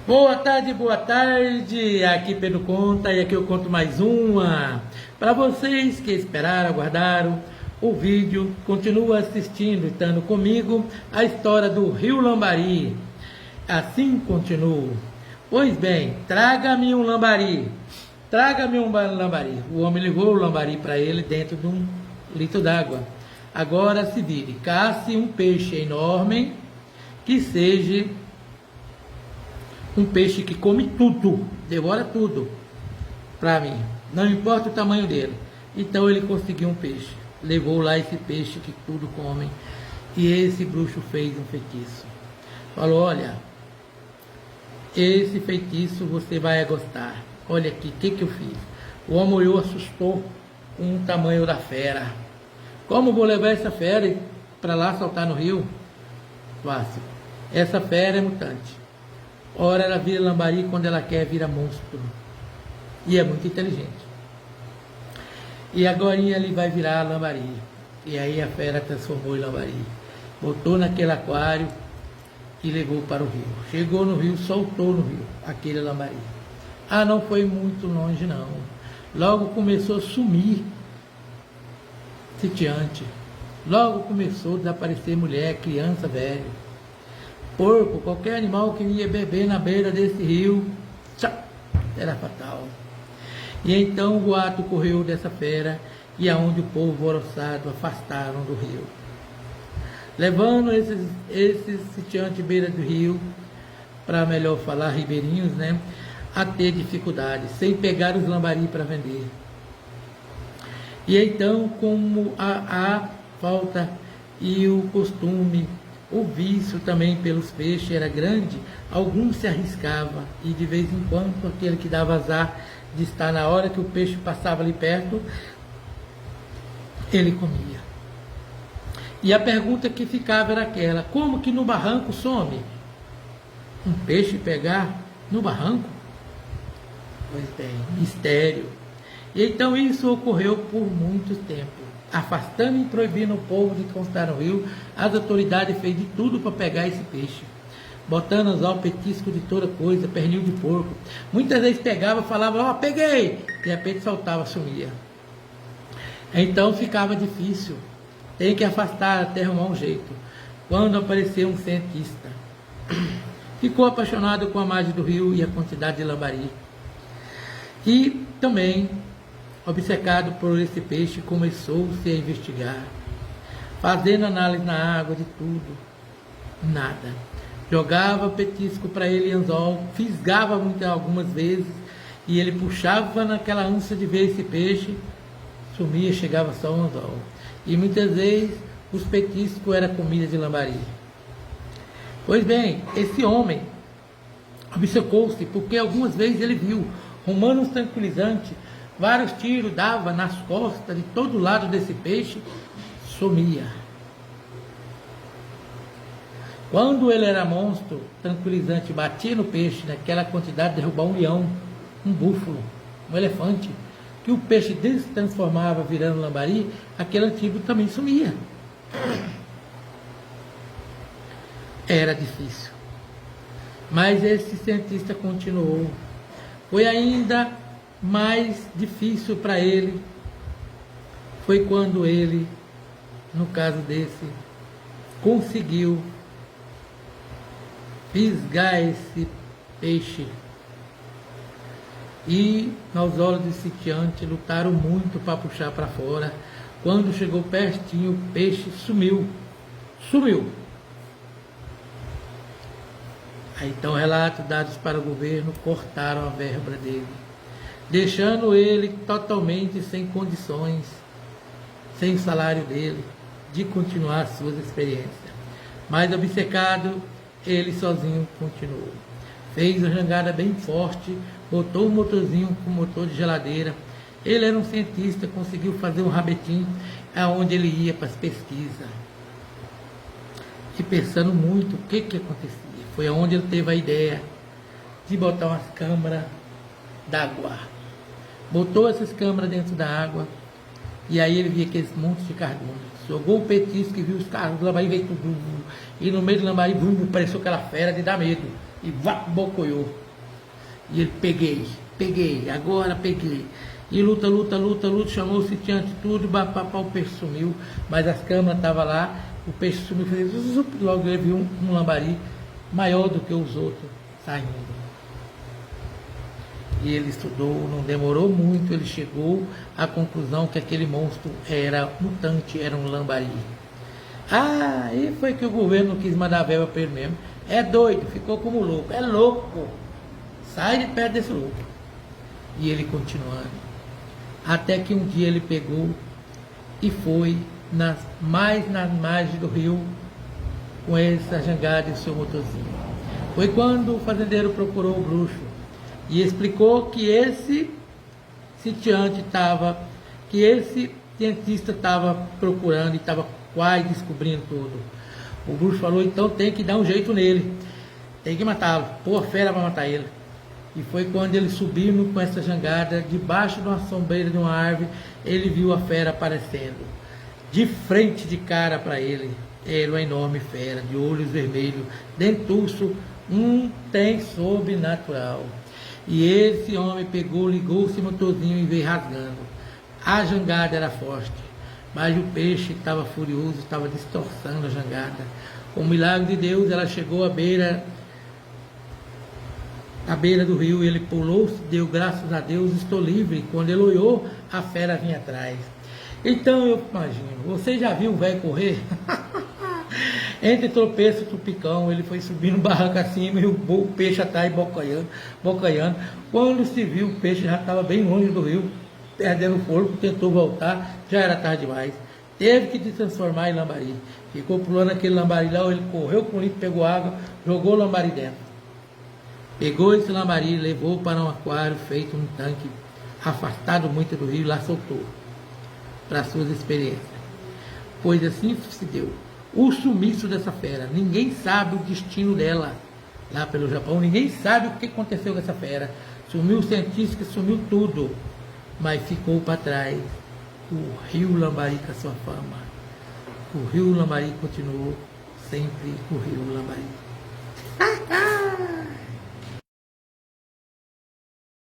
Boa tarde, aqui Pedro Conta e aqui eu conto mais uma. Para vocês que esperaram, aguardaram o vídeo, continua assistindo, estando comigo, a história do Rio Lambari. Assim continuo. Pois bem, traga-me um lambari, traga-me um lambari. O homem levou o lambari para ele dentro de um litro d'água. Agora se vire, casse um peixe enorme, que seja um peixe que come tudo, devora tudo, para mim, não importa o tamanho dele. Então ele conseguiu um peixe, levou lá esse peixe que tudo come, e esse bruxo fez um feitiço. Falou: olha, esse feitiço você vai gostar. Olha aqui, o que eu fiz? O homem olhou, assustou com o tamanho da fera. Como vou levar essa fera para lá soltar no rio? Fácil. Essa fera é mutante. Ora ela vira lambari, quando ela quer vira monstro. E é muito inteligente. E agora ele vai virar lambari. E aí a fera transformou em lambari. Botou naquele aquário e levou para o rio. Chegou no rio, soltou no rio aquele lambari. Ah, não foi muito longe não. Logo começou a sumir sitiante. Logo começou a desaparecer mulher, criança, velho. Porco, qualquer animal que ia beber na beira desse rio, era fatal. E então o ato correu dessa fera, e aonde o povo alvoroçado afastaram do rio, levando esses sitiantes beira do rio, para melhor falar ribeirinhos, né, a ter dificuldades, sem pegar os lambari para vender. E então, como a falta e o costume, o vício também pelos peixes era grande, alguns se arriscavam, e de vez em quando aquele que dava azar de estar na hora que o peixe passava ali perto, ele comia. E a pergunta que ficava era aquela: como que no barranco some? Um peixe pegar no barranco? Pois bem, mistério. E então isso ocorreu por muito tempo. Afastando e proibindo o povo de encostar no rio, as autoridades fez de tudo para pegar esse peixe, botando os petisco de toda coisa, pernil de porco. Muitas vezes pegava, falava: ó, peguei! De repente soltava, sumia. Então ficava difícil, tem que afastar até arrumar um jeito. Quando apareceu um cientista, ficou apaixonado com a margem do rio e a quantidade de lambari. E também, obcecado por esse peixe, começou-se a investigar, fazendo análise na água de tudo, nada. Jogava petisco para ele, anzol, fisgava algumas vezes, e ele puxava naquela ânsia de ver esse peixe, sumia, chegava só o anzol. E muitas vezes os petiscos eram comida de lambari. Pois bem, esse homem obcecou-se, porque algumas vezes ele viu humanos tranquilizantes, vários tiros dava nas costas de todo lado desse peixe, sumia. Quando ele era monstro, tranquilizante, batia no peixe, naquela quantidade, derrubar um leão, um búfalo, um elefante, que o peixe se transformava virando lambari, aquele antigo também sumia. Era difícil. Mas esse cientista continuou. Foi ainda mais difícil para ele, foi quando ele, no caso desse, conseguiu fisgar esse peixe. E aos olhos do sitiante lutaram muito para puxar para fora. Quando chegou pertinho, o peixe sumiu. Aí então, relatos dados para o governo cortaram a verba dele, deixando ele totalmente sem condições, sem o salário dele, de continuar suas experiências. Mas obcecado, ele sozinho continuou. Fez uma jangada bem forte, botou um motorzinho com motor de geladeira. Ele era um cientista, conseguiu fazer um rabetim aonde ele ia para as pesquisas. E pensando muito o que acontecia. Foi aonde ele teve a ideia de botar umas câmaras d'água. Botou essas câmaras dentro da água, e aí ele via aqueles montes de cardume. Jogou o petisco e viu os carros do lambari, veio tudo. E no meio do lambari, pareceu aquela fera de dar medo. e bocoiou. E ele, peguei, agora peguei. E luta, chamou o sitiante tudo, o peixe sumiu, mas as câmeras estavam lá, o peixe sumiu, fez zup, logo ele viu um lambari maior do que os outros saindo. E ele estudou, não demorou muito, ele chegou à conclusão que aquele monstro era mutante, era um lambari. Ah, e foi que o governo quis mandar verba para ele mesmo. É doido, ficou como louco, é louco, sai de perto desse louco. E ele continuando. Até que um dia ele pegou e foi nas margens do rio com essa jangada e o seu motorzinho. Foi quando o fazendeiro procurou o bruxo e explicou que esse sitiante estava, que esse cientista estava procurando e estava quase descobrindo tudo. O bruxo falou, então tem que dar um jeito nele, tem que matá-lo, pôr a fera para matar ele. E foi quando ele subiu com essa jangada, debaixo de uma sombreira de uma árvore, ele viu a fera aparecendo. De frente, de cara para ele, era uma enorme fera, de olhos vermelhos, dentuço, tem sobrenatural. E esse homem pegou, ligou o seu motorzinho e veio rasgando. A jangada era forte, mas o peixe estava furioso, estava distorcendo a jangada. Com o milagre de Deus, ela chegou à beira do rio, ele pulou, deu graças a Deus, estou livre. Quando ele olhou, a fera vinha atrás. Então eu imagino, você já viu o velho correr? Entre tropeço e tupicão, ele foi subindo barranco acima e o peixe atrás bocanhando. Quando se viu, o peixe já estava bem longe do rio, perdendo o fôlego, tentou voltar, já era tarde demais. Teve que se transformar em lambari. Ficou pulando aquele lambari lá, ele correu com o litro, pegou água, jogou o lambari dentro. Pegou esse lambari, levou para um aquário feito num tanque, afastado muito do rio, e lá soltou, para suas experiências. Pois assim se deu o sumiço dessa fera. Ninguém sabe o destino dela lá pelo Japão, ninguém sabe o que aconteceu com essa fera. Sumiu o cientista, sumiu tudo, mas ficou para trás o rio Lambari com a sua fama. O rio Lambari continuou sempre o rio Lambari.